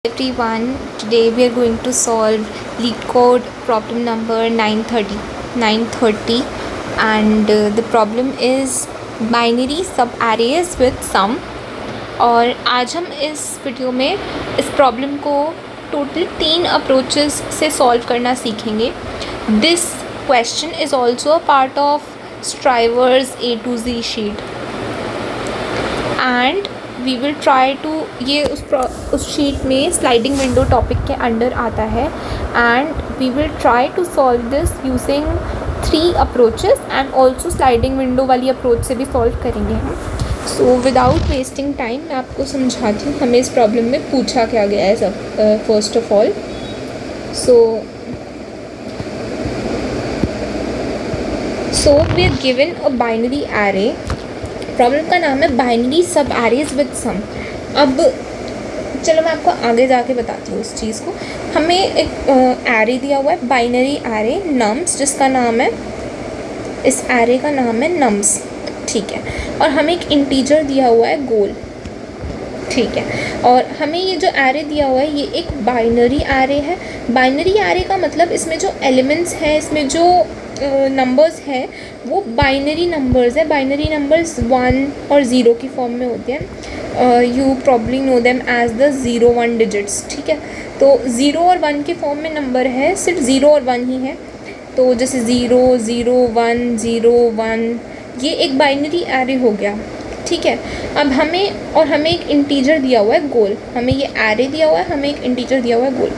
everyone, today we are going to solve LeetCode problem number 930 and the problem is binary subarrays with sum। और आज हम इस video में इस problem को टोटल 3 अप्रोचेस से सॉल्व करना सीखेंगे। This question is also a part of Striver's A to Z sheet and we will try to, ये उस शीट में स्लाइडिंग विंडो टॉपिक के अंडर आता है and we will try to solve this using 3 approaches and also sliding window वाली approach से भी solve करेंगे हम। सो विदाउट वेस्टिंग टाइम मैं आपको समझाती हूँ हमें इस प्रॉब्लम में पूछा क्या गया है। First of all so we are given a binary array. Problem का नाम है बाइनरी सब एरेज विद सम। अब चलो मैं आपको आगे जाके बताती हूँ इस चीज़ को। हमें एक एरे दिया हुआ है, बाइनरी एरे नम्स, जिसका नाम है, इस एरे का नाम है नम्स, ठीक है। और हमें एक इंटीजर दिया हुआ है गोल, ठीक है। और हमें ये जो एरे दिया हुआ है ये एक बाइनरी एरे है। बाइनरी एरे का मतलब इसमें जो एलिमेंट्स हैं, इसमें जो नंबर्स हैं वो बाइनरी नंबर्स है। बाइनरी नंबर्स 1 और 0 की फॉर्म में होते हैं। You probably know them as the 0-1 digits, ठीक है। तो 0 और 1 के फॉर्म में नंबर है, सिर्फ 0 और 1 ही है। तो जैसे 0 0 1 0 1, ये एक बाइनरी एरे हो गया, ठीक है। अब हमें एक इंटीजर दिया हुआ है गोल। हमें ये एरे दिया हुआ है, हमें एक इंटीजर दिया हुआ है गोल।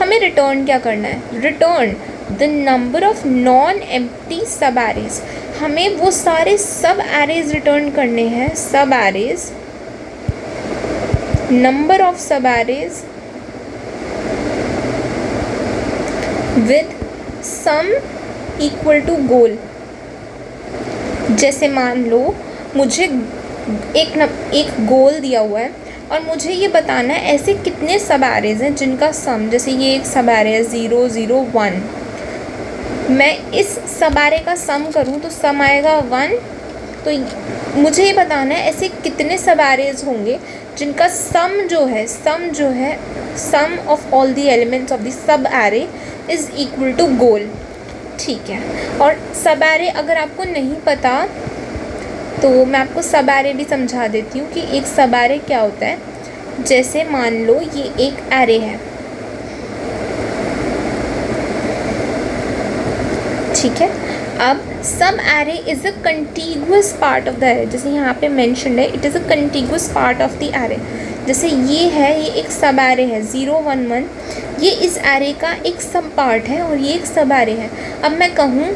हमें रिटर्न क्या करना है? Return the number of non empty subarrays. हमें वो सारे सब एरेज रिटर्न करने हैं। Subarrays, number of subarrays with sum equal to goal. जैसे मान लो मुझे एक गोल दिया हुआ है और मुझे ये बताना है ऐसे कितने सब एरेज हैं जिनका सम, जैसे ये एक सब एरे है 0 0 1, मैं इस सब एरे का सम करूं तो सम आएगा 1। तो मुझे ये बताना है ऐसे कितने सब एरेज होंगे जिनका सम जो है sum of all the elements of the subarray is equal to goal, ठीक है। और सब एरे अगर आपको नहीं पता तो मैं आपको सब एरे भी समझा देती हूँ कि एक सब एरे क्या होता है। जैसे मान लो ये एक एरे है, ठीक है। अब subarray is a contiguous part of the array, जैसे यहाँ पे मेंशन्ड है, it is a contiguous part of the array. जैसे ये है, ये एक सब एरे है 0 1 1, ये इस एरे का एक सब पार्ट है और ये एक सब एरे है। अब मैं कहूँ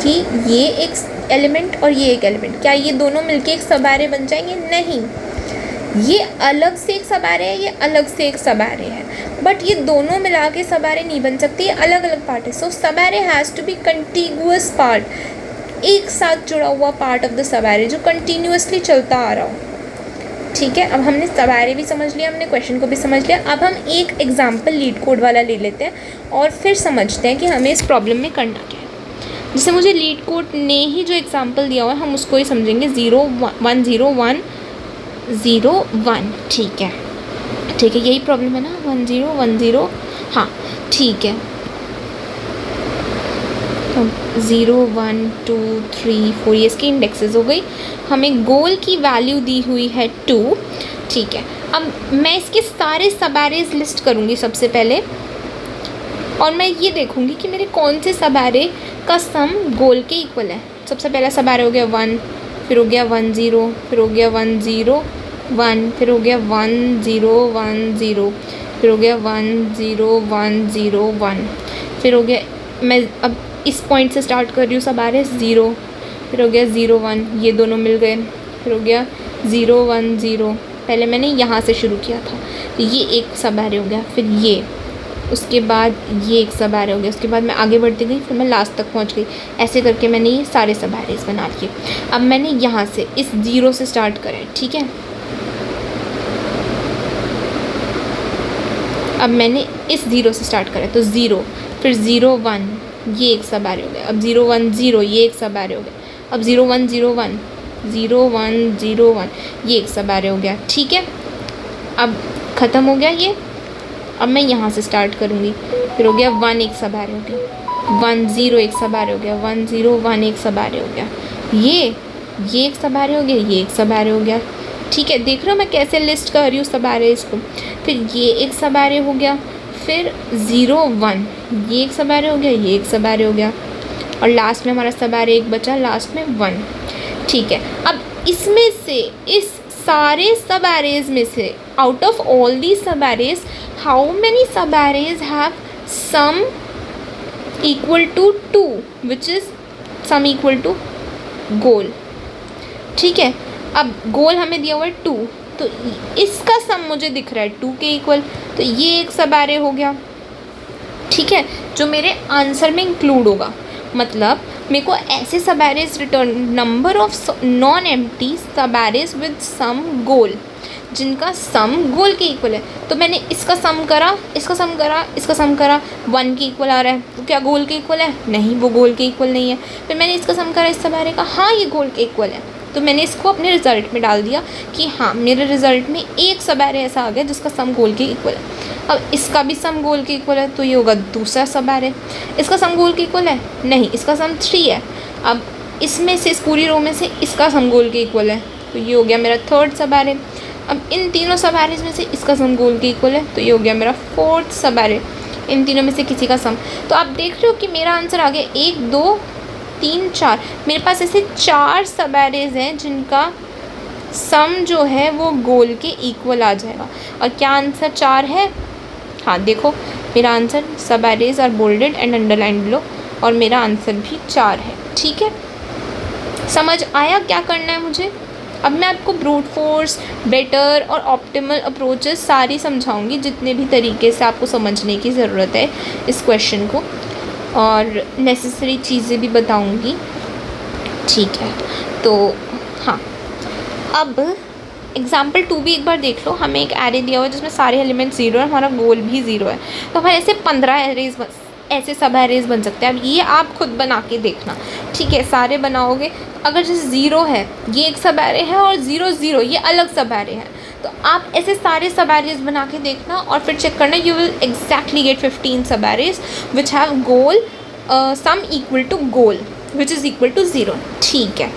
कि ये एक एलिमेंट और ये एक एलिमेंट, क्या ये दोनों मिलके एक सब एरे बन जाएंगे? नहीं, ये अलग से एक सब एरे है, ये अलग से एक सब एरे है, बट ये दोनों मिला के सब एरे नहीं बन सकती, ये अलग अलग पार्ट है। So subarray has to be contiguous part, एक साथ जुड़ा हुआ part of the subarray जो कंटिन्यूसली चलता आ रहा हो, ठीक है। अब हमने सब एरे भी समझ लिया, हमने क्वेश्चन को भी समझ लिया। अब हम एक एग्जाम्पल LeetCode वाला ले लेते हैं और फिर समझते हैं कि हमें इस प्रॉब्लम में करना क्या है। जैसे मुझे LeetCode ने ही जो एग्जाम्पल दिया हुआ है हम उसको ही समझेंगे। 0 1 0 1 0 1, ठीक है, यही प्रॉब्लम है ना, 1 0 1 0, हाँ ठीक है। 0 1 2 3 4 ये इसकी इंडेक्सेस हो गई। हमें गोल की वैल्यू दी हुई है 2, ठीक है। अब मैं इसके सारे सब एरेज लिस्ट करूँगी सबसे पहले और मैं ये देखूँगी कि मेरे कौन से सब एरे का सम गोल के इक्वल है। सबसे पहला सब एरे हो गया 1, फिर हो गया 1 0, फिर हो गया 1 0 1, फिर हो गया 1 0 1 0, फिर हो गया 1 0 1 0 1, फिर हो गया, मैं अब इस पॉइंट से स्टार्ट कर रही हूँ सब एरे 0, फिर हो गया 0 1, ये दोनों मिल गए, फिर हो गया 0 1 0, पहले मैंने यहाँ से शुरू किया था, तो ये एक सब एरे हो गया, फिर ये, उसके बाद ये एक सब एरे हो गया, उसके बाद मैं आगे बढ़ती गई, फिर मैं लास्ट तक पहुंच गई। ऐसे करके मैंने ये सारे सब एरेज बना लिए। अब मैंने यहाँ से इस 0 से स्टार्ट करा है, ठीक है। अब मैंने इस 0 से स्टार्ट करा है, तो 0, फिर 0 1, ये एक सब एरे हो गया। अब 0 1 0, ये एक सब एरे हो गया। अब 0 1 0 1, 0 1 0 1, ये एक सब एरे हो गया। ठीक है, अब ख़त्म हो गया ये। अब मैं यहाँ से स्टार्ट करूँगी, फिर हो गया 1 एक सब एरे हो गया, 1 0 एक सब एरे हो गया, 1 0 1 एक सब एरे हो गया, ये एक सब एरे हो गया, ये एक सब एरे हो गया। ठीक है, देख रहे हो मैं कैसे लिस्ट कर रही हूँ सब एरेज को। फिर ये एक सब एरे हो गया, फिर 0 1, ये एक सब एरे हो गया, ये एक सब एरे हो गया, और लास्ट में हमारा सब एरे एक बचा, लास्ट में 1। ठीक है, अब इसमें से, इस सारे सब एरेज में से, out of all the subarrays, how many subarrays have sum equal to 2, which is sum equal to goal. ठीक है, अब गोल हमें दिया हुआ है 2, तो इसका सम मुझे दिख रहा है 2 के इक्वल, तो ये एक सब एरे हो गया। ठीक है, जो मेरे आंसर में इंक्लूड होगा, मतलब मेरे को ऐसे सब arrays return, number of non empty subarrays with सम गोल, जिनका सम गोल के इक्वल है। तो मैंने इसका सम करा, इसका सम करा, इसका सम करा, 1 के इक्वल आ रहा है, तो क्या गोल के इक्वल है? नहीं, वो गोल के इक्वल नहीं है। फिर मैंने इसका सम करा इस सब एरे का, हाँ ये गोल के इक्वल है, तो मैंने इसको अपने रिज़ल्ट में डाल दिया कि हाँ मेरे रिज़ल्ट में एक सब एरे ऐसा आ गया जिसका सम गोल के इक्वल है। अब इसका भी सम गोल के इक्वल है, तो ये होगा दूसरा सब एरे। इसका सम गोल के इक्वल है? नहीं, इसका सम 3 है। अब इसमें से, इस पूरी रो में से इसका सम गोल के इक्वल है, तो ये हो गया मेरा थर्ड सब एरे। अब इन तीनों सब एरेज में से इसका सम गोल के इक्वल है, तो ये हो गया मेरा फोर्थ सब एरे, इन तीनों में से किसी का सम। तो आप देख रहे हो कि मेरा आंसर आ गया 1 2 3 4। मेरे पास ऐसे 4 सब एरेज हैं जिनका सम जो है वो गोल के इक्वल आ जाएगा। और क्या आंसर 4 है? हाँ देखो, मेरा answer, subarrays are bolded and underline below, और मेरा आंसर भी 4 है। ठीक है, समझ आया क्या करना है मुझे? अब मैं आपको ब्रूट फोर्स, बेटर और ऑप्टिमल अप्रोचेस सारी समझाऊंगी, जितने भी तरीके से आपको समझने की ज़रूरत है इस क्वेश्चन को, और नेसेसरी चीज़ें भी बताऊंगी। ठीक है, तो हाँ, अब एग्जाम्पल 2 भी एक बार देख लो। हमें एक एरे दिया हुआ है जिसमें सारे एलिमेंट 0 है, हमारा गोल भी 0 है, तो हमारे ऐसे 15 एरेज ऐसे सब एरेज बन सकते हैं। अब ये आप खुद बना के देखना। ठीक है, सारे बनाओगे, अगर जैसे 0 है, ये एक सब एरे है, और 0 0 ये अलग सब एरे है, तो आप ऐसे सारे सब एरेज बना के देखना और फिर चेक करना। You will exactly get 15 subarrays which have goal sum equal to goal which is equal to 0। ठीक है,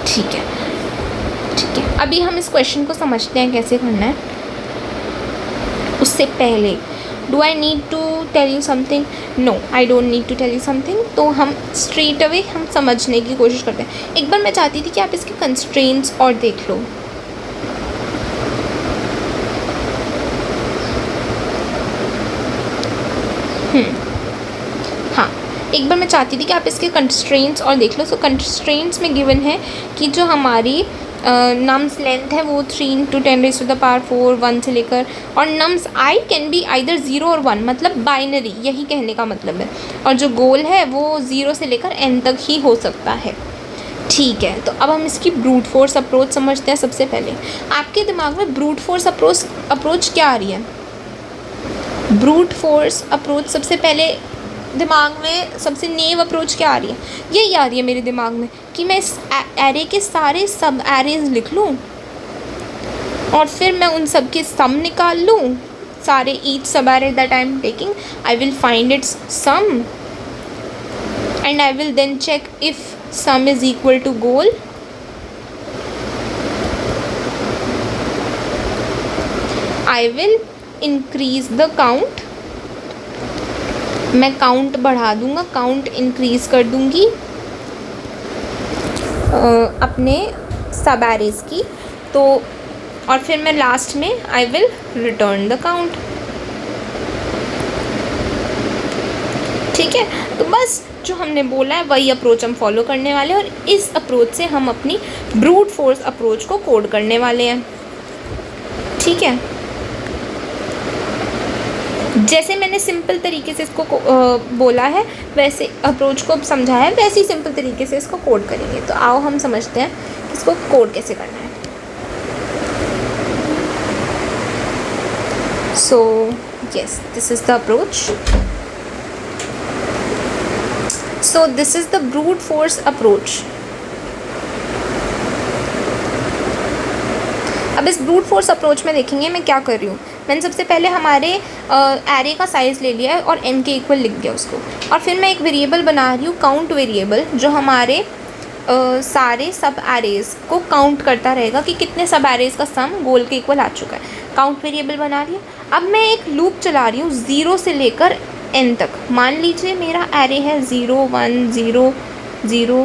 ठीक है, ठीक है। अभी हम इस क्वेश्चन को समझते हैं कैसे करना है। उससे पहले, do I need to tell you something? No, I don't need to tell you something. तो हम स्ट्रेट अवे हम समझने की कोशिश करते हैं। एक बार मैं चाहती थी कि आप इसके कंस्ट्रेंट्स और देख लो। हाँ, एक बार मैं चाहती थी कि आप इसके कंस्ट्रेंट्स और देख लो। सो कंस्ट्रेंट्स में गिवन है कि जो हमारी नम्स लेंथ है वो 3 × 10⁴ 1 से लेकर, और nums I can be either 0 और 1, मतलब बाइनरी, यही कहने का मतलब है। और जो गोल है वो 0 से लेकर n तक ही हो सकता है। ठीक है, तो अब हम इसकी ब्रूट फोर्स अप्रोच समझते हैं। सबसे पहले आपके दिमाग में ब्रूट फोर्स अप्रोच क्या आ रही है? ब्रूट फोर्स अप्रोच सबसे पहले दिमाग में सबसे नेव अप्रोच क्या आ रही है? यही आ रही है मेरे दिमाग में कि मैं इस एरे के सारे सब एरेज लिख लूँ और फिर मैं उन सब के सम निकाल लूँ। सारे each subarray that I am taking, I will find its sum and I will then check if sum is equal to goal. I will increase the count, मैं काउंट बढ़ा दूंगा, काउंट इंक्रीज़ कर दूंगी अपने सब arrays की। तो और फिर मैं लास्ट में I will return the count. ठीक है, तो बस जो हमने बोला है वही अप्रोच हम फॉलो करने वाले हैं, और इस अप्रोच से हम अपनी ब्रूट फोर्स अप्रोच को कोड करने वाले हैं। ठीक है, जैसे मैंने सिंपल तरीके से इसको बोला है, वैसे अप्रोच को समझाया है, वैसे ही सिंपल तरीके से इसको कोड करेंगे। तो आओ हम समझते हैं कि इसको कोड कैसे करना है। So yes, this is the approach. So this is the brute force approach. अब इस ब्रूट फोर्स अप्रोच में देखेंगे मैं क्या कर रही हूँ। मैंने सबसे पहले हमारे एरे का साइज़ ले लिया है और n के इक्वल लिख दिया उसको, और फिर मैं एक वेरिएबल बना रही हूँ काउंट वेरिएबल, जो हमारे सारे सब एरेज़ को काउंट करता रहेगा कि कितने सब एरेज़ का सम गोल के इक्वल आ चुका है। काउंट वेरिएबल बना लिया। अब मैं एक लूप चला रही हूँ 0 से लेकर n तक। मान लीजिए मेरा एरे है 0 1 0 0,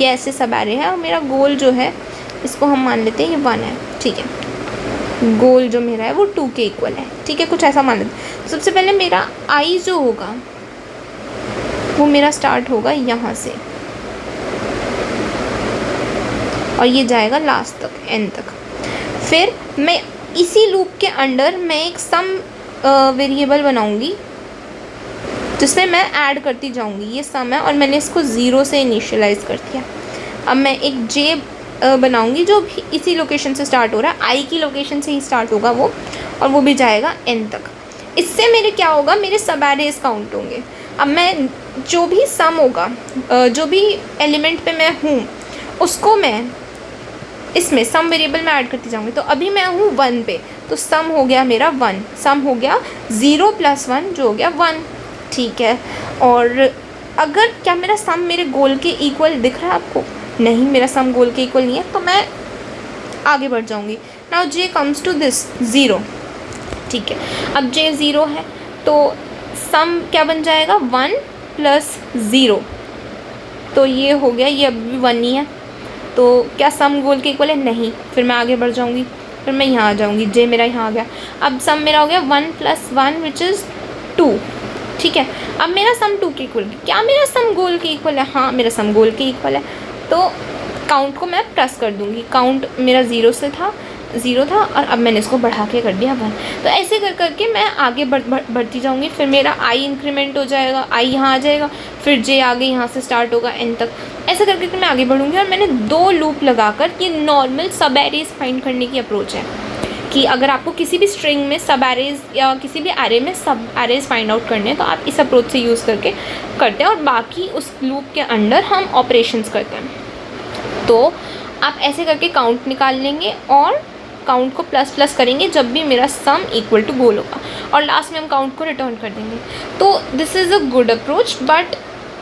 ये ऐसे सब एरे है, और मेरा गोल जो है इसको हम मान लेते हैं ये 1 है, ठीक है। गोल जो मेरा है वो 2 के इक्वल है, ठीक है, कुछ ऐसा मान लेते हैं। सबसे पहले मेरा आई जो होगा वो मेरा स्टार्ट होगा यहाँ से, और ये जाएगा लास्ट तक n तक। फिर मैं इसी लूप के अंडर मैं एक सम वेरिएबल बनाऊंगी जिसमें मैं ऐड करती जाऊंगी। ये सम है और मैंने इसको 0 से इनिशियलाइज़ कर दिया। अब मैं एक j बनाऊंगी जो भी इसी लोकेशन से स्टार्ट हो रहा है, i की लोकेशन से ही स्टार्ट होगा वो, और वो भी जाएगा n तक। इससे मेरे क्या होगा, मेरे सब एरेज काउंट होंगे। अब मैं जो भी सम होगा, जो भी एलिमेंट पे मैं हूँ उसको मैं इसमें सम वेरिएबल में ऐड करती जाऊँगी। तो अभी मैं हूँ 1 पे, तो सम हो गया मेरा 1, सम हो गया 0 + 1 जो हो गया 1, ठीक है। और अगर क्या मेरा सम मेरे गोल के इक्वल दिख रहा है आपको? नहीं, मेरा सम गोल के इक्वल नहीं है, तो मैं आगे बढ़ जाऊँगी। Now j comes to this 0, ठीक है। अब j 0 है तो सम क्या बन जाएगा 1 + 0, तो ये हो गया, ये अभी 1 ही है, तो क्या सम गोल के इक्वल है? नहीं। फिर मैं आगे बढ़ जाऊँगी, फिर मैं यहाँ आ जाऊँगी, j मेरा यहाँ आ गया। अब सम मेरा हो गया 1 + 1 विच इज़ 2, ठीक है। अब मेरा सम 2 के इक्वल, क्या मेरा सम गोल के इक्वल है? हाँ, मेरा सम गोल के इक्वल है। तो काउंट को मैं प्लस कर दूँगी। काउंट मेरा 0 था और अब मैंने इसको बढ़ा के कर दिया 1। तो ऐसे कर करके मैं आगे बढ़ती जाऊँगी। फिर मेरा i इंक्रीमेंट हो जाएगा, i यहाँ आ जाएगा, फिर j आगे यहाँ से स्टार्ट होगा n तक। ऐसे करके मैं आगे बढ़ूँगी। और मैंने 2 लूप लगाकर ये नॉर्मल सब एरेज फाइंड करने की अप्रोच है कि अगर आपको किसी भी स्ट्रिंग में सब एरेज या किसी भी एरे में सब एरेज फाइंड आउट करने हैं तो आप इस अप्रोच से यूज़ करके करते हैं, और बाकी उस लूप के अंडर हम ऑपरेशंस करते हैं। तो आप ऐसे करके काउंट निकाल लेंगे और काउंट को प्लस प्लस करेंगे जब भी मेरा सम इक्वल टू गोल होगा, और लास्ट में हम काउंट को रिटर्न कर देंगे। तो this is a good approach, but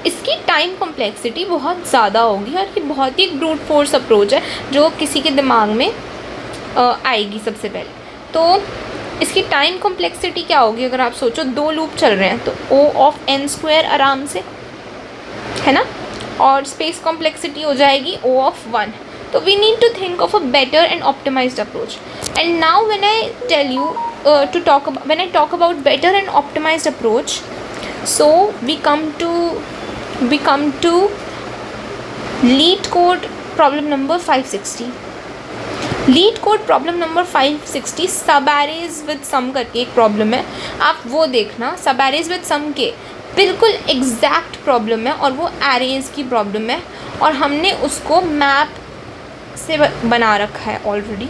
इसकी टाइम कॉम्प्लेक्सिटी बहुत ज़्यादा होगी, और ये बहुत ही ब्रूट फोर्स अप्रोच है जो किसी के दिमाग में आएगी सबसे पहले। तो इसकी टाइम कॉम्प्लेक्सिटी क्या होगी? अगर आप सोचो 2 लूप चल रहे हैं तो O(n²) आराम से है ना, और स्पेस कॉम्प्लेक्सिटी हो जाएगी O(1). तो we need to think of a better and optimized approach. And now when I tell you when I talk about better and optimized approach, so we come to LeetCode problem number 560. LeetCode problem number 560 सब arrays with सम करके एक problem है, आप वो देखना। सब arrays with सम के बिल्कुल एग्जैक्ट प्रॉब्लम है, और वो एरेज की प्रॉब्लम है, और हमने उसको मैप से बना रखा है ऑलरेडी।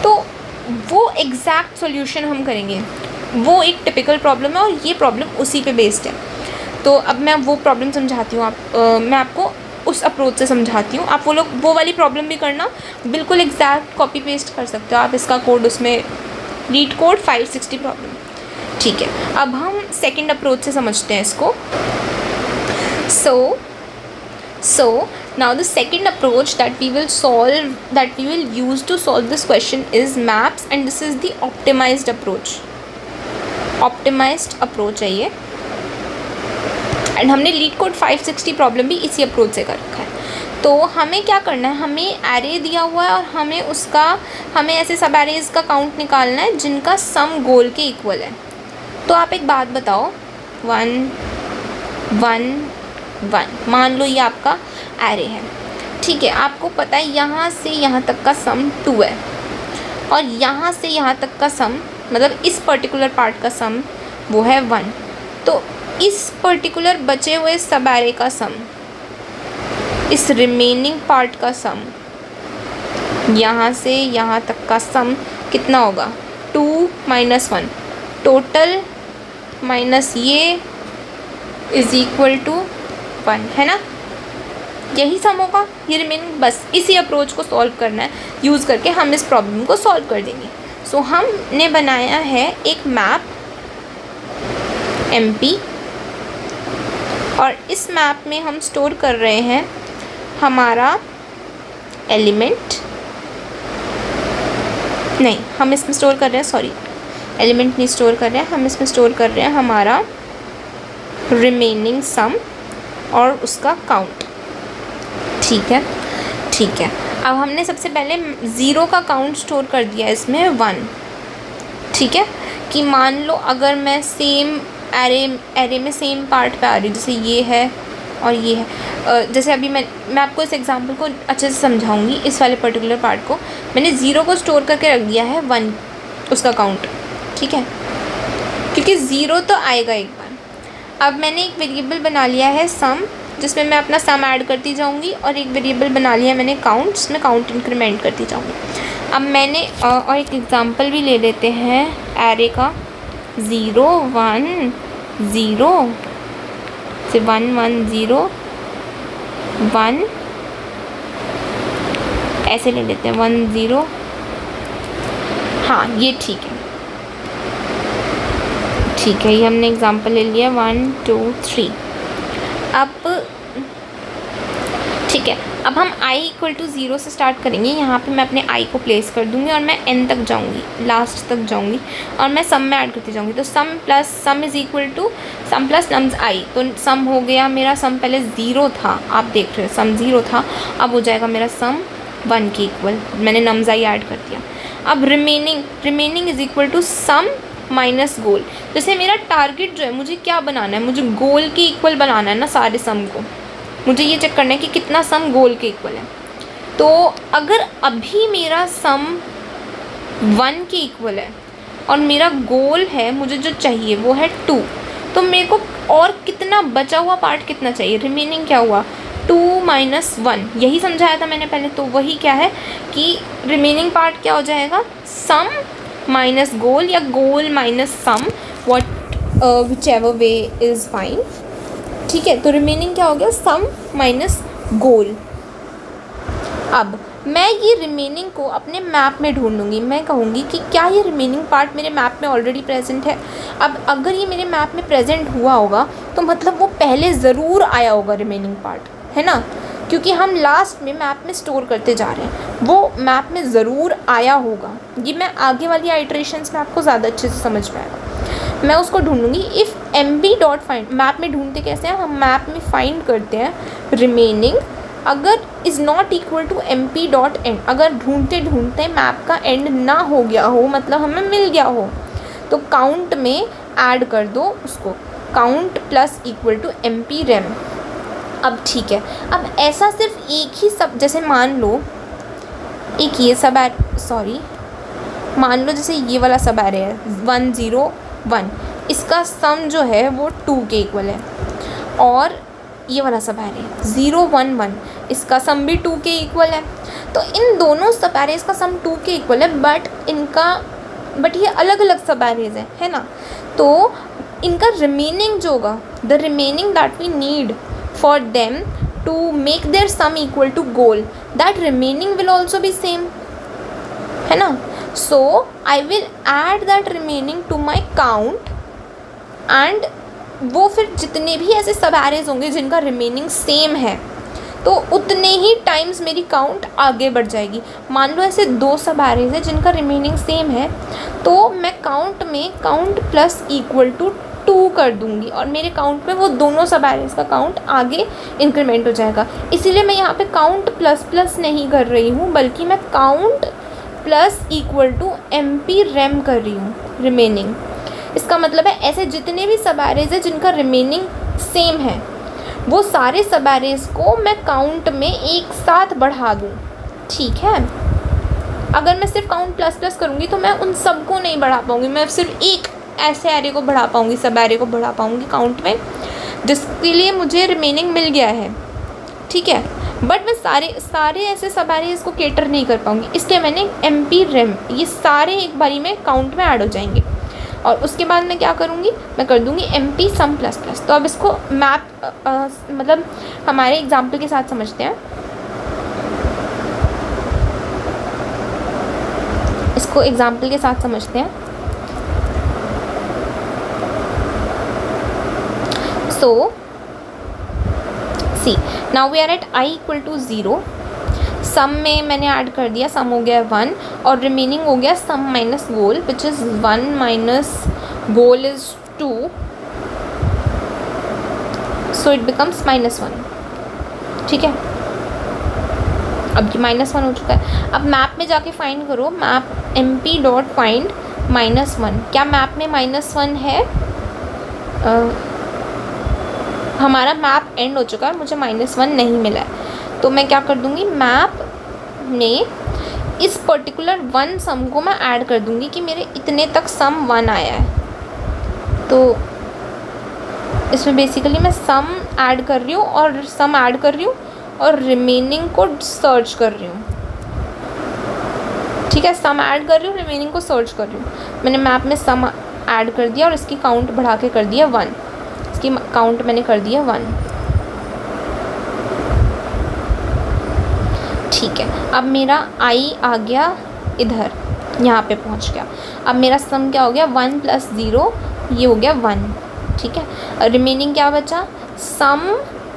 तो वो एग्जैक्ट सॉल्यूशन हम करेंगे। वो एक टिपिकल प्रॉब्लम है और ये प्रॉब्लम उसी पे बेस्ड है। तो अब मैं वो प्रॉब्लम समझाती हूँ, मैं आपको उस अप्रोच से समझाती हूँ। आप वो वाली प्रॉब्लम भी करना, बिल्कुल एग्जैक्ट कॉपी पेस्ट कर सकते हो आप इसका कोड उसमें, LeetCode 560 प्रॉब्लम, ठीक है। अब हम सेकंड अप्रोच से समझते हैं इसको। So now the second approach that we will use to solve this question is maps, and this is the optimized approach है ये। एंड हमने LeetCode 560 प्रॉब्लम भी इसी अप्रोच से कर रखा है। तो हमें क्या करना है, हमें एरे दिया हुआ है और हमें ऐसे सब एरेज का काउंट निकालना है जिनका सम गोल के इक्वल है। तो आप एक बात बताओ, 1 1 1, मान लो ये आपका एरे है, ठीक है। आपको पता है यहाँ से यहाँ तक का सम 2 है, और यहाँ से यहाँ तक का सम, मतलब इस पर्टिकुलर पार्ट का सम वो है 1। तो इस पर्टिकुलर बचे हुए सब एरे का सम, इस रिमेनिंग पार्ट का सम, यहाँ से यहाँ तक का सम कितना होगा? 2 - 1, टोटल माइनस ये इज़ इक्वल टू 1, है ना। यही सम होगा, ये रिमेनिंग। बस इसी अप्रोच को सॉल्व करना है, यूज़ करके हम इस प्रॉब्लम को सॉल्व कर देंगे। सो हमने बनाया है एक मैप MP, और इस मैप में हम स्टोर कर रहे हैं हमारा एलिमेंट, नहीं हम इसमें स्टोर कर रहे हैं, सॉरी एलिमेंट नहीं स्टोर कर रहे हैं, हम इसमें स्टोर कर रहे हैं हमारा रिमेनिंग सम और उसका काउंट। ठीक है, ठीक है। अब हमने सबसे पहले 0 का काउंट स्टोर कर दिया इसमें 1। ठीक है, कि मान लो अगर मैं सेम एरे में सेम पार्ट पे आ रही हूँ, जैसे ये है और ये है। जैसे अभी मैं आपको इस एग्जांपल को अच्छे से समझाऊंगी। इस वाले पर्टिकुलर पार्ट को मैंने 0 को स्टोर करके रख दिया है 1 उसका काउंट। ठीक है, क्योंकि 0 तो आएगा एक बार। अब मैंने एक वेरिएबल बना लिया है सम, जिसमें मैं अपना सम ऐड करती जाऊंगी, और एक वेरिएबल बना लिया है मैंने काउंट, जिसमें काउंट इंक्रीमेंट करती जाऊंगी। अब मैंने और एक एग्जांपल भी ले लेते हैं एरे का, 0 1 0 से 1 1 0 1, ऐसे ले लेते हैं 1 0। हाँ ये ठीक है, ठीक है, ये हमने एग्जांपल ले लिया 1 2 3। अब ठीक है, अब हम i = 0 से स्टार्ट करेंगे। यहाँ पे मैं अपने i को प्लेस कर दूँगी और मैं n तक जाऊँगी, लास्ट तक जाऊँगी, और मैं सम में ऐड करती जाऊँगी। तो sum is equal to sum plus nums i। तो सम हो गया मेरा, सम पहले 0 था, आप देख रहे हो सम 0 था, अब हो जाएगा मेरा सम 1 के इक्वल, मैंने नम्स i ऐड कर दिया। अब remaining is equal to sum minus goal. जैसे मेरा टारगेट जो है, मुझे क्या बनाना है, मुझे गोल के इक्वल बनाना है ना सारे सम को। मुझे ये चेक करना है कि कितना सम गोल के इक्वल है। तो अगर अभी मेरा सम 1 के इक्वल है और मेरा गोल है, मुझे जो चाहिए वो है 2, तो मेरे को और कितना बचा हुआ पार्ट कितना चाहिए, रिमेनिंग क्या हुआ 2 माइनस 1। यही समझाया था मैंने पहले। तो वही क्या है कि रिमेनिंग पार्ट क्या हो जाएगा, सम माइनस गोल या goal minus sum, whichever way is fine. ठीक है, तो रिमेनिंग क्या हो गया, सम माइनस गोल। अब मैं ये रिमेनिंग को अपने मैप में ढूंढूंगी। मैं कहूँगी कि क्या ये रिमेनिंग पार्ट मेरे मैप में ऑलरेडी प्रेजेंट है। अब अगर ये मेरे मैप में प्रेजेंट हुआ होगा तो मतलब वो पहले ज़रूर आया होगा रिमेनिंग पार्ट, है ना, क्योंकि हम लास्ट में मैप में स्टोर करते जा रहे हैं, वो मैप में ज़रूर आया होगा। ये मैं आगे वाली आइट्रेशंस में आपको ज़्यादा अच्छे से समझ पाएगा। मैं उसको ढूंढूंगी। इफ़ mp.find, मैप में ढूंढते कैसे हैं, हम मैप में फाइंड करते हैं रिमेनिंग, अगर is not equal to mp.end, अगर ढूंढते ढूंढते मैप का एंड ना हो गया हो, मतलब हमें मिल गया हो, तो काउंट में ऐड कर दो उसको, count plus equal to mp rem। अब ठीक है, अब ऐसा सिर्फ एक ही सब, जैसे मान लो एक ये सब मान लो जैसे ये वाला सब एरे है 1 0 1, इसका सम जो है वो 2 के इक्वल है, और ये वाला सब एरे 0 1 1, इसका सम भी 2 के इक्वल है। तो इन दोनों सब एरेज का सम 2 के इक्वल है, बट ये अलग अलग सब एरेज हैं, है ना। तो इनका रिमेनिंग जो होगा, the remaining that we need for them to make their sum equal to goal, that remaining will also be same, है ना। So I will add that remaining to my count, and वो फिर जितने भी ऐसे सब एरेज होंगे जिनका रिमेनिंग सेम है, तो उतने ही टाइम्स मेरी काउंट आगे बढ़ जाएगी। मान लो ऐसे 2 सब एरेज है जिनका रिमेनिंग सेम है, तो मैं काउंट में काउंट प्लस इक्वल टू 2 कर दूंगी, और मेरे काउंट में वो दोनों सब एरेज का काउंट आगे इंक्रीमेंट हो जाएगा। इसीलिए मैं यहाँ पे काउंट प्लस प्लस नहीं कर रही हूँ, बल्कि मैं count plus equal to mp rem कर रही हूँ, रिमेनिंग। इसका मतलब है ऐसे जितने भी सब एरेज है जिनका रिमेनिंग सेम है, वो सारे सब एरेज को मैं काउंट में एक साथ बढ़ा दूँ। ठीक है, अगर मैं सिर्फ काउंट प्लस प्लस करूँगी तो मैं उन सबको नहीं बढ़ा पाऊँगी, मैं सिर्फ एक ऐसे एरे को बढ़ा पाऊँगी, सब एरे को बढ़ा पाऊँगी काउंट में, जिसके लिए मुझे रिमेनिंग मिल गया है। ठीक है, बट मैं सारे ऐसे सब एरे इसको कैटर नहीं कर पाऊँगी, इसलिए मैंने mp rem, ये सारे एक बारी में काउंट में ऐड हो जाएंगे। और उसके बाद मैं क्या करूँगी, मैं कर दूँगी MP सम प्लस प्लस। तो अब इसको मैप मतलब हमारे एग्जाम्पल के साथ समझते हैं। इसको एग्जाम्पल के साथ समझते हैं। So see now we are at I equal to 0। Sum में मैंने ऐड कर दिया, सम हो गया 1 और रिमेनिंग हो गया sum minus goal which is 1 minus goal is 2, so it becomes -1। ठीक है, अब ये -1 हो चुका है। अब मैप में जाके फाइंड करो, मैप MP डॉट फाइंड -1। क्या मैप में -1 है? हमारा मैप एंड हो चुका है, मुझे -1 नहीं मिला है। तो मैं क्या कर दूँगी, मैप में इस पर्टिकुलर 1 सम को मैं ऐड कर दूँगी कि मेरे इतने तक सम 1 आया है। तो इसमें बेसिकली मैं सम ऐड कर रही हूँ और सम ऐड कर रही हूँ और रिमेनिंग को सर्च कर रही हूँ। ठीक है, सम ऐड कर रही हूँ, रिमेनिंग को सर्च कर रही हूँ। मैंने मैप में सम ऐड कर दिया और इसकी काउंट बढ़ा के कर दिया 1। इसकी काउंट मैंने कर दिया 1। ठीक है, अब मेरा I आ गया इधर, यहाँ पे पहुँच गया। अब मेरा सम क्या हो गया, 1 प्लस 0, ये हो गया 1। ठीक है, रिमेनिंग क्या बचा, सम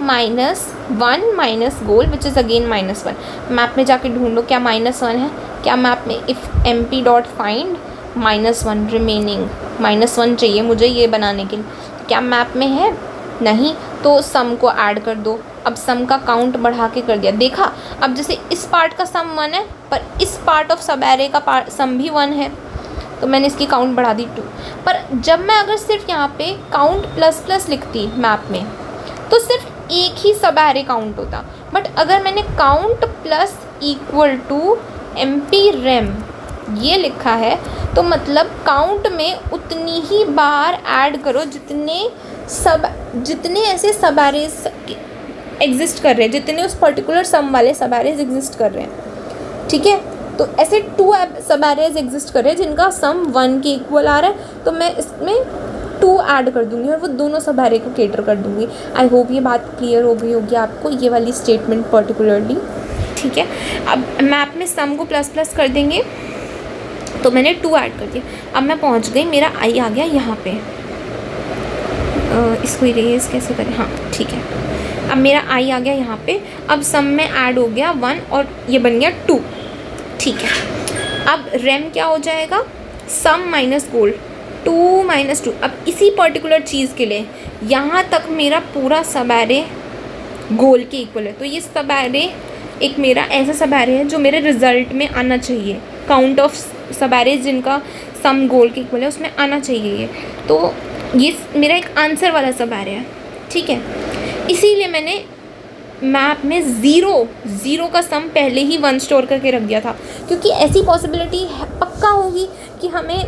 -1 minus goal which is again -1। Map में जाके ढूंढो क्या -1 है, क्या मैप में if MP dot find -1 remaining -1 चाहिए मुझे ये बनाने के लिए, क्या मैप में है? नहीं, तो सम को ऐड कर दो। अब सम का काउंट बढ़ा के कर दिया, देखा। अब जैसे इस पार्ट का सम 1 है पर इस पार्ट ऑफ सब एरे का सम भी 1 है, तो मैंने इसकी काउंट बढ़ा दी 2। पर जब मैं अगर सिर्फ यहाँ पे काउंट प्लस प्लस लिखती मैप में तो सिर्फ एक ही सब एरे काउंट होता। बट अगर मैंने count plus equal to MP rem ये लिखा है तो मतलब काउंट में उतनी ही बार ऐड करो जितने ऐसे सब एरेज एग्जिस्ट कर रहे हैं, जितने उस पर्टिकुलर सम वाले सब एरेज एग्जिस्ट कर रहे हैं। ठीक है, तो ऐसे 2 सब एरेज एग्जिस्ट कर रहे हैं जिनका सम 1 के इक्वल आ रहा है, तो मैं इसमें 2 ऐड कर दूंगी और वो दोनों सब एरे को कैटर कर दूंगी। आई होप ये बात क्लियर हो गई होगी आपको, ये वाली स्टेटमेंट पर्टिकुलरली। ठीक है, अब मैप में सम को प्लस प्लस कर देंगे, तो मैंने 2 ऐड कर दिया। अब मैं पहुंच गई, मेरा I आ गया यहाँ पे। इसको इरेज कैसे करें, हाँ ठीक है। अब मेरा I आ गया यहाँ पे। अब सम में ऐड हो गया 1 और ये बन गया 2। ठीक है, अब रेम क्या हो जाएगा, सम माइनस गोल 2 माइनस 2। अब इसी पर्टिकुलर चीज़ के लिए यहाँ तक मेरा पूरा सब एरे गोल के इक्वल है, तो ये सब एरे एक मेरा ऐसा सब एरे है जो मेरे रिजल्ट में आना चाहिए। काउंट ऑफ सब एरे जिनका सम गोल के इक्वल है उसमें आना चाहिए ये, तो ये मेरा एक आंसर वाला सब एरे है। ठीक है, इसीलिए मैंने मैप में ज़ीरो का सम पहले ही 1 स्टोर करके रख दिया था, क्योंकि ऐसी पॉसिबिलिटी पक्का होगी कि हमें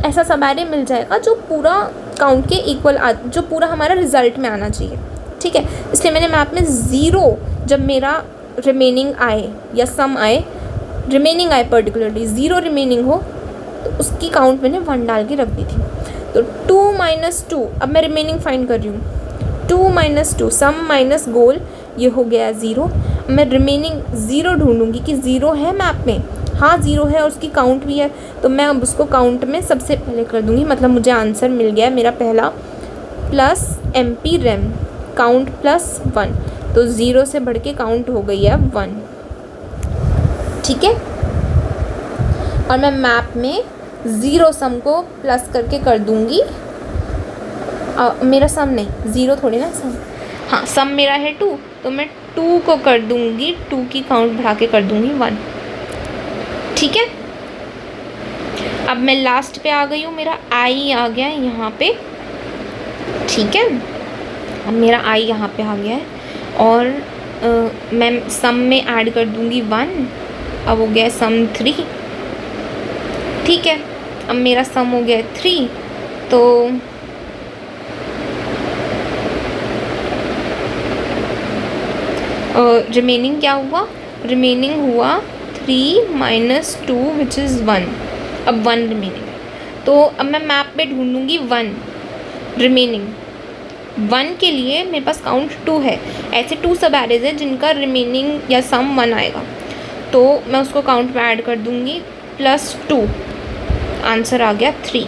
ऐसा सब एरे मिल जाएगा जो पूरा काउंट के इक्वल जो पूरा हमारा रिजल्ट में आना चाहिए। ठीक है, इसलिए मैंने मैप में 0 जब मेरा रिमेनिंग आए या सम आए, रिमेनिंग आए पर्टिकुलरली 0 रिमेनिंग हो, तो उसकी काउंट मैंने 1 डाल के रख दी थी। तो 2 माइनस 2, अब मैं रिमेनिंग फाइंड कर रही हूँ। 2 माइनस 2 सम माइनस गोल, ये हो गया 0। मैं रिमेनिंग 0 ढूंढूंगी कि 0 है मैप में, हाँ 0 है और उसकी काउंट भी है, तो मैं अब उसको काउंट में सबसे पहले कर दूंगी। मतलब मुझे आंसर मिल गया मेरा पहला plus MP rem count plus 1, तो 0 से बढ़ के काउंट हो गई है 1। ठीक है, और मैं मैप में 0 सम को प्लस करके कर दूंगी। मेरा सम नहीं, 0 थोड़ी ना सम, हाँ सम मेरा है 2, तो मैं 2 को कर दूंगी, 2 की काउंट बढ़ा के कर दूंगी 1। ठीक है, अब मैं लास्ट पे आ गई हूँ, मेरा I आ गया है यहाँ पे। ठीक है, अब मेरा I यहाँ पे आ गया है और मैं सम में ऐड कर दूंगी 1, अब हो गया सम 3। ठीक है, अब मेरा सम हो गया 3, तो रिमेनिंग क्या हुआ, रिमेनिंग हुआ 3 माइनस 2 विच इज़ 1। अब 1 रिमेनिंग है, तो अब मैं मैप पे ढूंढूंगी 1 रिमेनिंग। 1 के लिए मेरे पास काउंट 2 है, ऐसे 2 सब एरेज है जिनका रिमेनिंग या सम 1 आएगा, तो मैं उसको काउंट में ऐड कर दूंगी +2, आंसर आ गया 3,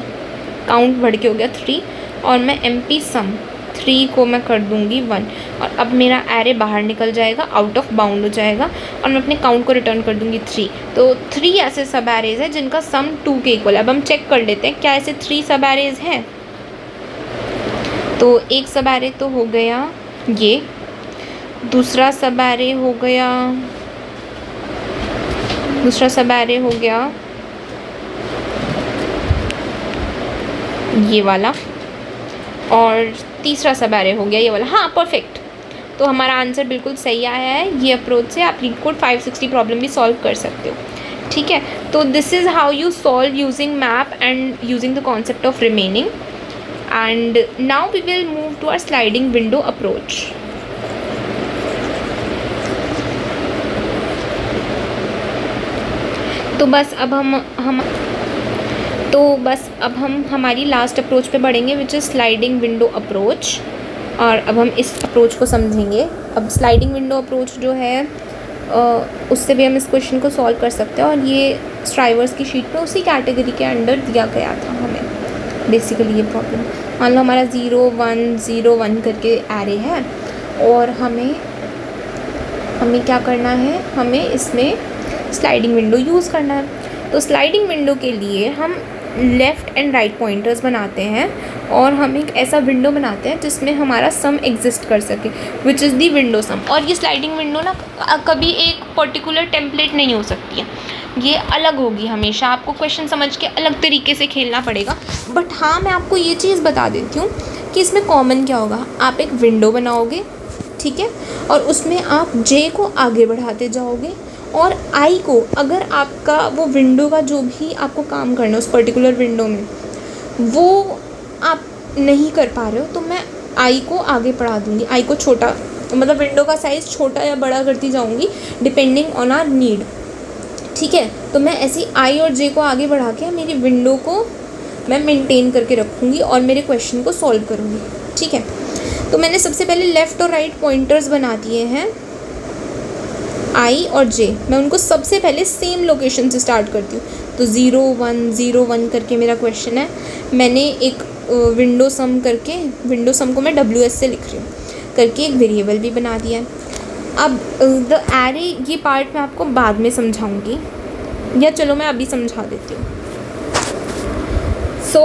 काउंट बढ़ के हो गया 3, और मैं MP सम 3 को मैं कर दूंगी 1, और अब मेरा एरे बाहर निकल जाएगा, आउट ऑफ बाउंड हो जाएगा, और मैं अपने काउंट को रिटर्न कर दूंगी 3। तो 3 ऐसे सब एरेज है जिनका सम 2 के इक्वल है। अब हम चेक कर लेते हैं क्या ऐसे 3 सब एरेज हैं। तो एक सब एरे तो हो गया ये, दूसरा सब एरे हो गया, ये वाला, और तीसरा सब एरे हो गया ये वाला। हाँ परफेक्ट, तो हमारा आंसर बिल्कुल सही आया है। ये अप्रोच से आप LeetCode 560 प्रॉब्लम भी सॉल्व कर सकते हो, ठीक है। तो this is how you solve using map and using the concept of remaining. And now we will move to our sliding window approach. तो बस अब हम हमारी लास्ट अप्रोच पे बढ़ेंगे, which is sliding window approach. और अब हम इस अप्रोच को समझेंगे। अब स्लाइडिंग विंडो अप्रोच जो है उससे भी हम इस क्वेश्चन को सॉल्व कर सकते हैं, और ये स्ट्राइवर्स की शीट पे उसी कैटेगरी के अंडर दिया गया था हमें बेसिकली ये प्रॉब्लम। मान लो हमारा 0 1 0 1 करके एरे है, और हमें क्या करना है, हमें इसमें स्लाइडिंग विंडो यूज़ करना है। तो स्लाइडिंग विंडो के लिए हम लेफ़्ट एंड राइट पॉइंटर्स बनाते हैं, और हम एक ऐसा विंडो बनाते हैं जिसमें हमारा सम एग्जिस्ट कर सके, विच इज़ दी विंडो सम। और ये स्लाइडिंग विंडो ना कभी एक पर्टिकुलर टेम्पलेट नहीं हो सकती है, ये अलग होगी हमेशा। आपको क्वेश्चन समझ के अलग तरीके से खेलना पड़ेगा। बट हाँ, मैं आपको ये चीज़ बता देती हूँ कि इसमें कॉमन क्या होगा। आप एक विंडो बनाओगे, ठीक है, और उसमें आप J को आगे बढ़ाते जाओगे, और I को, अगर आपका वो विंडो का जो भी आपको काम करना है उस पर्टिकुलर विंडो में वो आप नहीं कर पा रहे हो, तो मैं I को आगे बढ़ा दूँगी। I को छोटा, मतलब विंडो का साइज़ छोटा या बड़ा करती जाऊँगी डिपेंडिंग ऑन आर नीड, ठीक है। तो मैं ऐसी I और J को आगे बढ़ा के मेरी विंडो को मैं मेंटेन करके रखूँगी और मेरे क्वेश्चन को सॉल्व करूँगी, ठीक है। तो मैंने सबसे पहले लेफ़्ट और राइट पॉइंटर्स बना दिए हैं I और J। मैं उनको सबसे पहले सेम लोकेशन से स्टार्ट करती हूँ। तो 0 1 0 1 करके मेरा क्वेश्चन है। मैंने एक विंडो सम करके, विंडो सम को मैं WS से लिख रही हूँ, करके एक वेरिएबल भी बना दिया है। अब द एरे, ये पार्ट मैं आपको बाद में समझाऊँगी, या चलो मैं अभी समझा देती हूँ। सो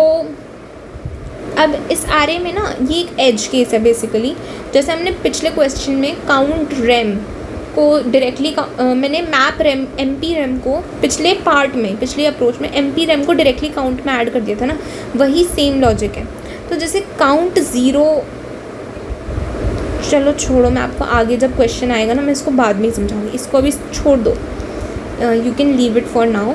अब इस एरे में ना ये एक एज केस है बेसिकली। जैसे हमने पिछले क्वेश्चन में काउंट रैम को डायरेक्टली, मैंने मैप रैम MP रैम को पिछले पार्ट में, पिछले अप्रोच में MP रैम को डायरेक्टली काउंट में ऐड कर दिया था ना, वही सेम लॉजिक है। तो जैसे काउंट 0, चलो छोड़ो, मैं आपको आगे जब क्वेश्चन आएगा ना मैं इसको बाद में ही समझाऊंगी, इसको अभी छोड़ दो, you can leave it for now.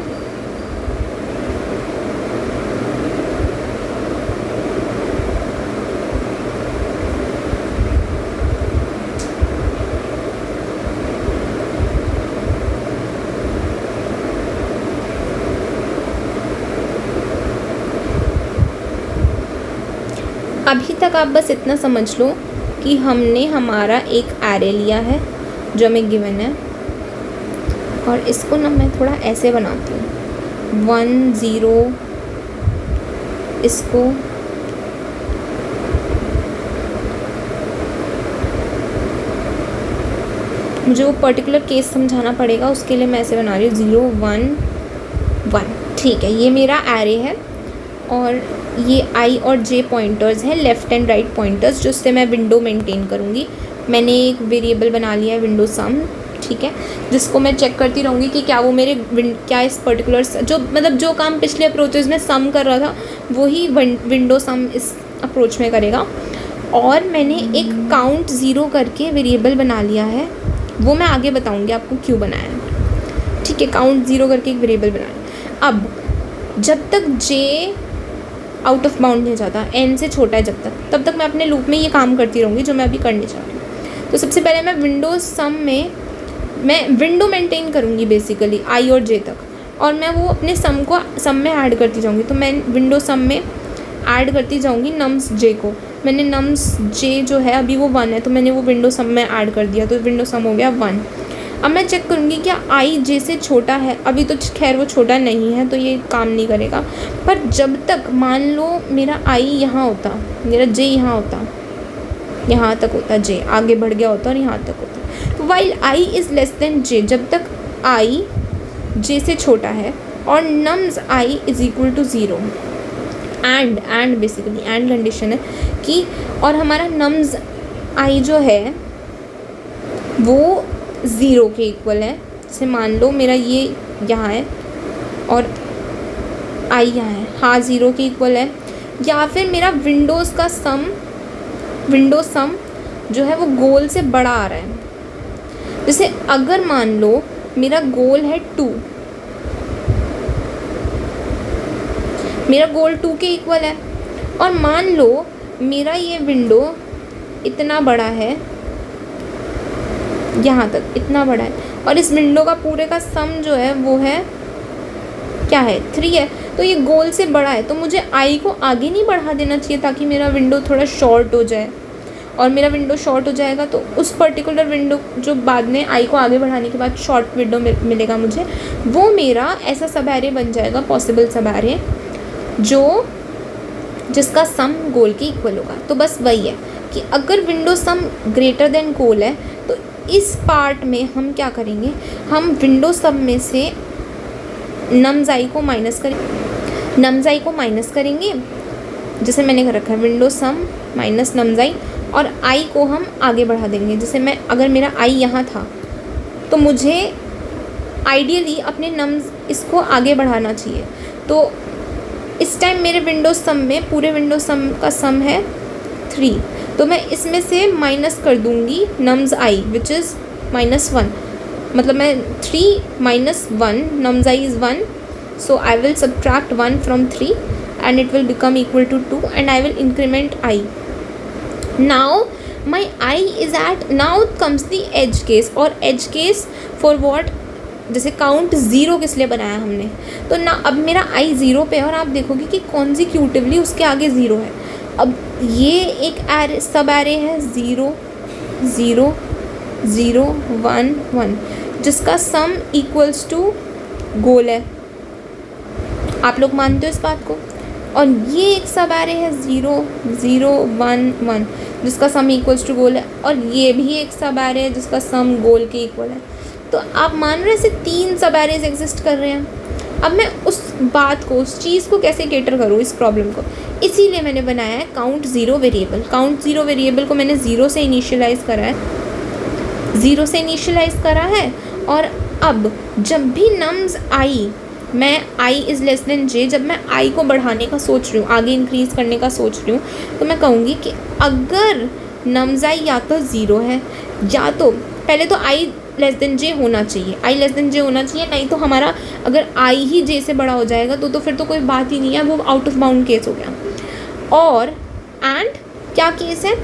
अभी तक आप बस इतना समझ लो कि हमने हमारा एक एरे लिया है जो हमें गिवन है, और इसको ना मैं थोड़ा ऐसे बनाती हूँ 1 0, इसको मुझे वो पर्टिकुलर केस समझाना पड़ेगा, उसके लिए मैं ऐसे बना रही हूँ 0 1 1, ठीक है। ये मेरा एरे है, और ये I और J पॉइंटर्स हैं, लेफ़्ट एंड राइट पॉइंटर्स, जिससे मैं विंडो मेंटेन करूँगी। मैंने एक वेरिएबल बना लिया है विंडो सम, ठीक है, जिसको मैं चेक करती रहूँगी कि क्या वो मेरे क्या इस पर्टिकुलर जो, मतलब जो काम पिछले अप्रोचेज़ में सम कर रहा था वही विंडो सम इस अप्रोच में करेगा। और मैंने एक काउंट 0 करके वेरिएबल बना लिया है, वो मैं आगे बताऊँगी आपको क्यों बनाया है, ठीक है। काउंट 0 करके एक वेरिएबल बनाया। अब जब तक J आउट ऑफ बाउंड नहीं जाता, N से छोटा है जब तक, तब तक मैं अपने लूप में ये काम करती रहूँगी जो मैं अभी करने जा रही हूँ। तो सबसे पहले मैं विंडो सम में मैं विंडो मेंटेन करूँगी बेसिकली I और J तक, और मैं वो अपने सम में ऐड करती जाऊँगी। तो मैं विंडो सम में ऐड करती जाऊँगी नम्स जे को। मैंने नम्स जे जो है अभी वो 1 है, तो मैंने वो विंडो सम में ऐड कर दिया, तो विंडो सम हो गया 1। अब मैं चेक करूँगी क्या आई जे से छोटा है। अभी तो खैर वो छोटा नहीं है तो ये काम नहीं करेगा, पर जब तक मान लो मेरा आई यहाँ होता, मेरा जे यहाँ होता, यहाँ तक होता, जे आगे बढ़ गया होता और यहाँ तक होता। तो while I is less than J, जब तक आई जे से छोटा है और nums I is equal to 0, and basically and condition है कि और हमारा नम्स आई जो है वो 0 के इक्वल है। जैसे मान लो मेरा ये यहाँ है और आई यहाँ है, हाँ 0 के इक्वल है। या फिर मेरा विंडो सम जो है वो गोल से बड़ा आ रहा है। जैसे अगर मान लो मेरा गोल है 2, मेरा गोल 2 के इक्वल है, और मान लो मेरा ये विंडो इतना बड़ा है, यहाँ तक इतना बड़ा है, और इस विंडो का पूरे का सम जो है वो है क्या है 3 है। तो ये गोल से बड़ा है, तो मुझे आई को आगे नहीं बढ़ा देना चाहिए ताकि मेरा विंडो थोड़ा शॉर्ट हो जाए। और मेरा विंडो शॉर्ट हो जाएगा तो उस पर्टिकुलर विंडो जो बाद में आई को आगे बढ़ाने के बाद शॉर्ट विंडो मिलेगा मुझे, वो मेरा ऐसा सब एरे बन जाएगा, पॉसिबल सब एरे जिसका सम गोल के इक्वल होगा। तो बस वही है कि अगर विंडो सम ग्रेटर देन गोल है तो इस पार्ट में हम क्या करेंगे, हम विंडो सम में से नम्स आई को माइनस करेंगे, जैसे मैंने कर रखा है विंडो सम माइनस नम्स आई, और आई को हम आगे बढ़ा देंगे। जैसे अगर मेरा आई यहाँ था तो मुझे आइडियली अपने नम्स इसको आगे बढ़ाना चाहिए। तो इस टाइम मेरे विंडो सम में पूरे विंडो सम का सम है 3, तो मैं इसमें से माइनस कर दूँगी नम्स आई विच इज़ -1। मतलब मैं 3 minus 1, nums I is 1, so I will subtract 1 from 3 and it will become equal to 2 and I will increment I. Now my I is at, now comes the edge case, और edge case for what, जैसे count 0 किस लिए बनाया हमने, तो ना अब मेरा I 0 पे है और आप देखोगे कि कॉन्जिक्यूटिवली उसके आगे 0 है। अब ये एक एरे सब एरे है 0 0 0 1 1 जिसका सम इक्वल्स टू गोल है। आप लोग मानते हो इस बात को? और ये एक सब एरे है 0 0 1 1 जिसका सम इक्वल्स टू गोल है, और ये भी एक सब एरे है जिसका सम गोल के इक्वल है। तो आप मान रहे हैं ऐसे 3 सब एरेज एग्जिस्ट कर रहे हैं। अब मैं उस बात को, उस चीज़ को कैसे कैटर करूँ, इस प्रॉब्लम को, इसीलिए मैंने बनाया है काउंट 0 वेरिएबल। काउंट 0 वेरिएबल को मैंने 0 से इनिशियलाइज़ करा है, और अब जब भी नम्स आई, मैं आई इज़ लेस देन जे, जब मैं आई को बढ़ाने का सोच रही हूँ, आगे इंक्रीज़ करने का सोच रही हूँ, तो मैं कहूँगी कि अगर नम्स आई या तो 0 है, या तो पहले तो आई लेस देन जे होना चाहिए, नहीं तो हमारा अगर आई ही जे से बड़ा हो जाएगा तो फिर तो कोई बात ही नहीं है, वो आउट ऑफ बाउंड केस हो गया। और एंड क्या केस है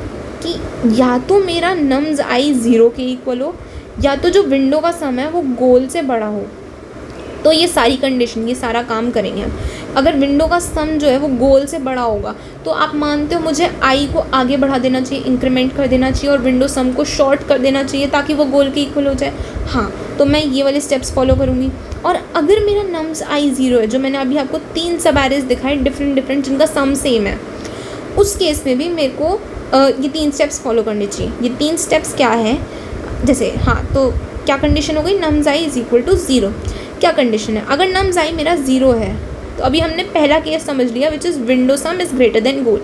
कि या तो मेरा नम्स आई 0 के इक्वल हो, या तो जो विंडो का सम है वो गोल से बड़ा हो। तो ये सारी कंडीशन, ये सारा काम करेंगे हम। अगर विंडो का सम जो है वो गोल से बड़ा होगा तो आप मानते हो मुझे आई को आगे बढ़ा देना चाहिए, इंक्रीमेंट कर देना चाहिए, और विंडो सम को शॉर्ट कर देना चाहिए ताकि वो गोल के इक्वल हो जाए। हाँ, तो मैं ये वाले स्टेप्स फॉलो करूँगी। और अगर मेरा नम्स आई 0 है, जो मैंने अभी आपको 3 सब एरेज दिखाए डिफरेंट जिनका सम सेम है, उस केस में भी मेरे को ये 3 स्टेप्स फॉलो करने चाहिए। ये 3 स्टेप्स क्या है, जैसे हाँ, तो क्या कंडीशन हो गई, nums I is equal to 0। क्या कंडीशन है, अगर नम्स आई मेरा 0 है तो अभी हमने पहला केस समझ लिया which is window sum is greater than goal.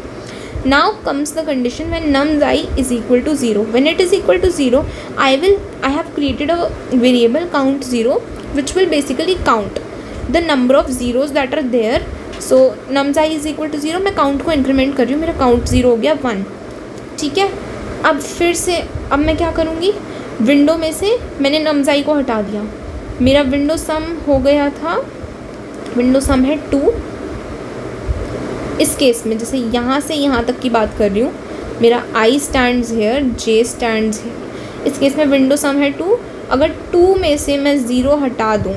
Now comes the condition when nums I is equal to 0। When it is equal to 0 I have created a variable count 0 which will basically count the number of zeros that are there. So nums I is equal to 0, मैं count को increment कर रही हूँ, मेरा count 0 हो गया 1। ठीक है, अब फिर से अब मैं क्या करूँगी, विंडो में से मैंने नम्स आई को हटा दिया, मेरा विंडो सम हो गया था, विंडो सम है 2। इस केस में जैसे यहाँ से यहाँ तक की बात कर रही हूँ, मेरा i stands here, j stands here. इस केस में विंडो सम है 2, अगर 2 में से मैं 0 हटा दूँ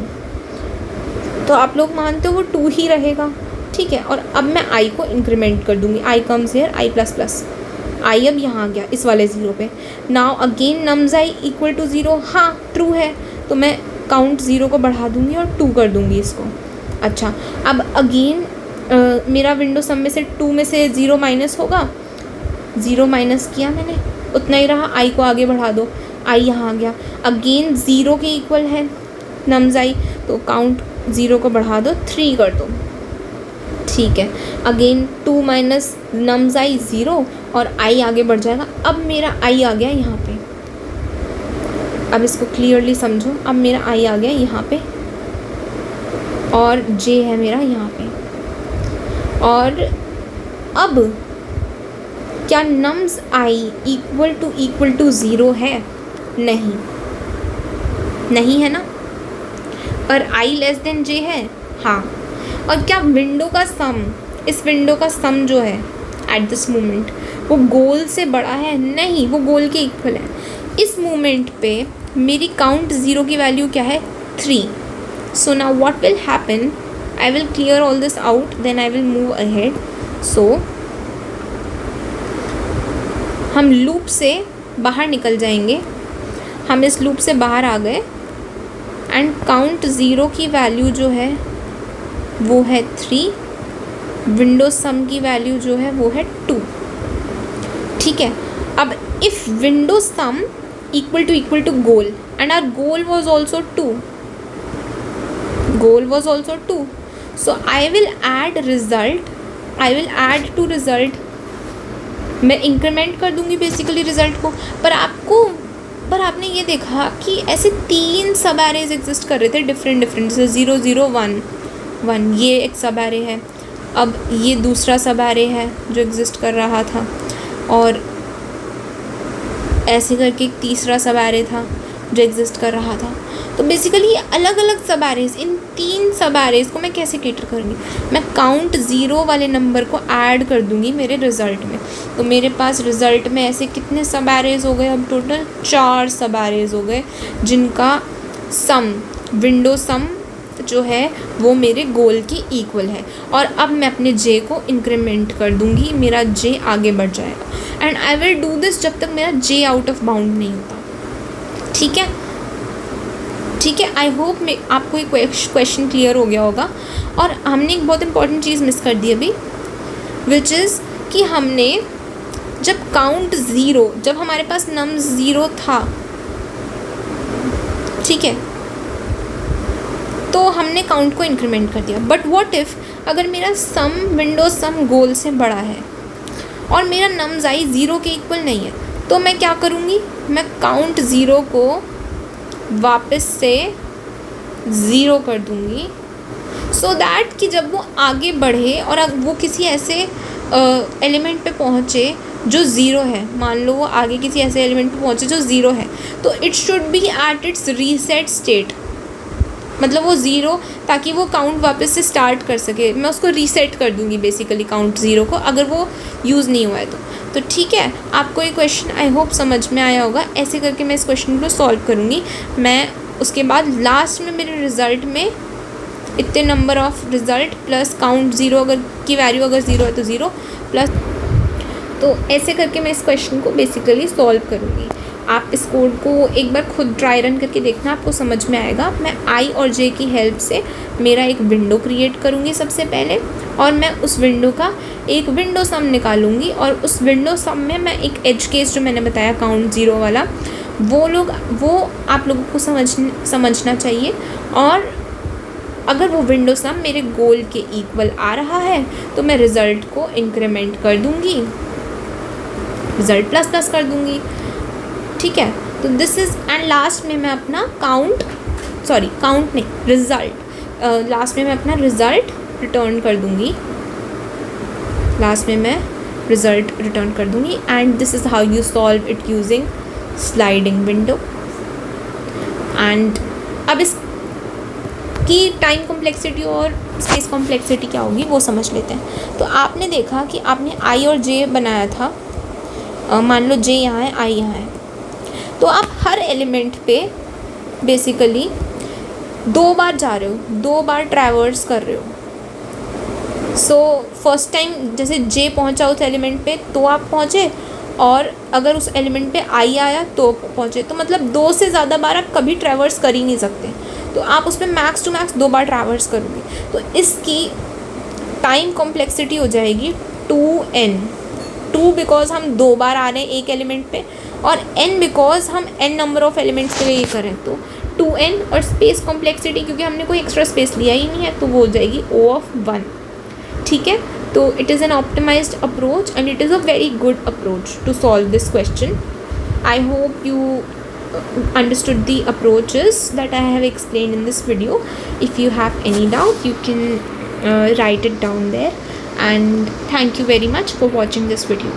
तो आप लोग मानते हो वो 2 ही रहेगा, ठीक है। और अब मैं आई को इंक्रीमेंट कर दूँगी, I comes here, I plus plus, I अब यहाँ आ गया इस वाले ज़ीरो पे। Now again nums I equal to zero, हाँ ट्रू है, तो मैं काउंट ज़ीरो को बढ़ा दूँगी और 2 कर दूँगी इसको। अच्छा, अब अगेन मेरा विंडो सम में से 2 में से 0 माइनस होगा, 0 माइनस किया मैंने, उतना ही रहा, आई को आगे बढ़ा दो, आई यहाँ आ गया। अगेन 0 के इक्वल है नम्स आई, तो काउंट 0 को बढ़ा दो, 3 कर दो, ठीक है। अगेन 2 माइनस नम्स आई 0 और आई आगे बढ़ जाएगा। अब मेरा आई आ गया यहाँ पे, अब इसको क्लियरली समझो, अब मेरा आई आ गया यहाँ पे और जे है मेरा यहाँ पे। और अब क्या नम्स आई इक्वल टू 0 है? नहीं, नहीं है ना। और आई लेस देन जे है, हाँ। और क्या विंडो का सम, इस विंडो का सम जो है एट दिस मोमेंट वो गोल से बड़ा है? नहीं, वो गोल के इक्वल है। इस मोमेंट पे मेरी काउंट 0 की वैल्यू क्या है? 3। So now what will happen, I will clear all this out, then I will move ahead. So हम लूप से बाहर निकल जाएंगे, हम इस लूप से बाहर आ गए एंड काउंट 0 की वैल्यू जो है वो है 3, विंडो सम की वैल्यू जो है वो है 2, ठीक है। अब if window sum equal to goal and our goal was also 2, goal was also 2, so I will add result, I will add to result, मैं इंक्रीमेंट कर दूंगी बेसिकली रिजल्ट को। पर आपने ये देखा कि ऐसे 3 सब एरेज एग्जिस्ट कर रहे थे डिफरेंट, जैसे 0 0 1 1, ये एक सब एरे है। अब ये दूसरा सब एरे है जो एग्जिस्ट कर रहा था, और ऐसे करके एक तीसरा सब एरे था जो एग्जिस्ट कर रहा था। तो बेसिकली ये अलग अलग सब एरेज, इन 3 सब एरेज को मैं कैसे कैटर करूँगी? मैं काउंट 0 वाले नंबर को ऐड कर दूँगी मेरे रिज़ल्ट में। तो मेरे पास रिज़ल्ट में ऐसे कितने सब एरेज हो गए? अब टोटल 4 सब एरेज हो गए, जिनका सम, विंडो सम जो है वो मेरे गोल के इक्वल है। और अब मैं अपने जे को इंक्रीमेंट कर दूँगी, मेरा जे आगे बढ़ जाएगा। And I will do this जब तक मेरा जे आउट ऑफ बाउंड नहीं होता, ठीक है। ठीक है, आई होप में आपको एक क्वेश्चन क्लियर हो गया होगा। और हमने एक बहुत इंपॉर्टेंट चीज़ मिस कर दी अभी, विच इज़ कि हमने जब काउंट 0, जब हमारे पास नम्स 0 था, ठीक है, तो हमने काउंट को इंक्रीमेंट कर दिया। बट व्हाट इफ़ अगर मेरा सम, विंडो सम गोल से बड़ा है और मेरा नम्स आई 0 के इक्वल नहीं है, तो मैं क्या करूँगी? मैं काउंट 0 को वापस से 0 कर दूँगी, सो दैट कि जब वो आगे बढ़े और वो किसी ऐसे एलिमेंट पे पहुँचे जो 0 है, मान लो वो आगे किसी ऐसे एलिमेंट पे पहुँचे जो 0 है, तो it should be at its reset state, मतलब वो 0, ताकि वो काउंट वापस से स्टार्ट कर सके। मैं उसको रीसेट कर दूँगी बेसिकली काउंट 0 को, अगर वो यूज़ नहीं हुआ है तो ठीक है। आपको ये क्वेश्चन आई होप समझ में आया होगा। ऐसे करके मैं इस क्वेश्चन को सॉल्व करूँगी। मैं उसके बाद लास्ट में मेरे रिज़ल्ट में इतने number of result plus count 0 अगर की वैल्यू अगर 0 है तो 0 प्लस, तो ऐसे करके मैं इस क्वेश्चन को बेसिकली सॉल्व करूँगी। आप इस कोड को एक बार खुद ट्राई रन करके देखना, आपको समझ में आएगा। मैं आई और जे की हेल्प से मेरा एक विंडो क्रिएट करूँगी सबसे पहले, और मैं उस विंडो का एक विंडो सम निकालूंगी, और उस विंडो सम में मैं एक एज केस जो मैंने बताया काउंट 0 वाला, वो आप लोगों को समझना चाहिए। और अगर वो विंडो सम मेरे गोल के इक्वल आ रहा है तो मैं रिज़ल्ट को इंक्रीमेंट कर दूँगी, रिज़ल्ट प्लस प्लस कर दूँगी, ठीक है। तो दिस इज़, एंड लास्ट में मैं अपना रिज़ल्ट, लास्ट में मैं अपना रिज़ल्ट रिटर्न कर दूँगी, लास्ट में मैं रिज़ल्ट रिटर्न कर दूँगी। And this is how you solve it using sliding window. And अब इसकी टाइम कॉम्प्लेक्सिटी और स्पेस कॉम्प्लेक्सिटी क्या होगी वो समझ लेते हैं। तो आपने देखा कि आपने आई और जे बनाया था, मान लो जे यहाँ है, आई यहाँ है, तो आप हर एलिमेंट पे बेसिकली 2 बार जा रहे हो, 2 बार ट्रैवर्स कर रहे हो। सो फर्स्ट टाइम जैसे जे पहुंचा उस एलिमेंट पे तो आप पहुंचे, और अगर उस एलिमेंट पे आई आया तो पहुंचे, तो मतलब 2 से ज़्यादा बार आप कभी ट्रैवर्स कर ही नहीं सकते, तो आप उसमें मैक्स टू मैक्स 2 बार ट्रैवर्स करोगे। तो इसकी टाइम कॉम्प्लेक्सिटी हो जाएगी 2n, 2 बिकॉज हम 2 बार आ रहे हैं एक एलिमेंट पे, और n बिकॉज हम n नंबर ऑफ एलिमेंट्स के लिए ये करें, तो 2n। और स्पेस कॉम्प्लेक्सिटी क्योंकि हमने कोई एक्स्ट्रा स्पेस लिया ही नहीं है, तो वो हो जाएगी O(1). ठीक है, तो it is an optimized approach and it is a very good approach to solve this question. I hope you understood the approaches that I have explained in this video. If you have any doubt, you can write it down there, and thank you very much for watching this video.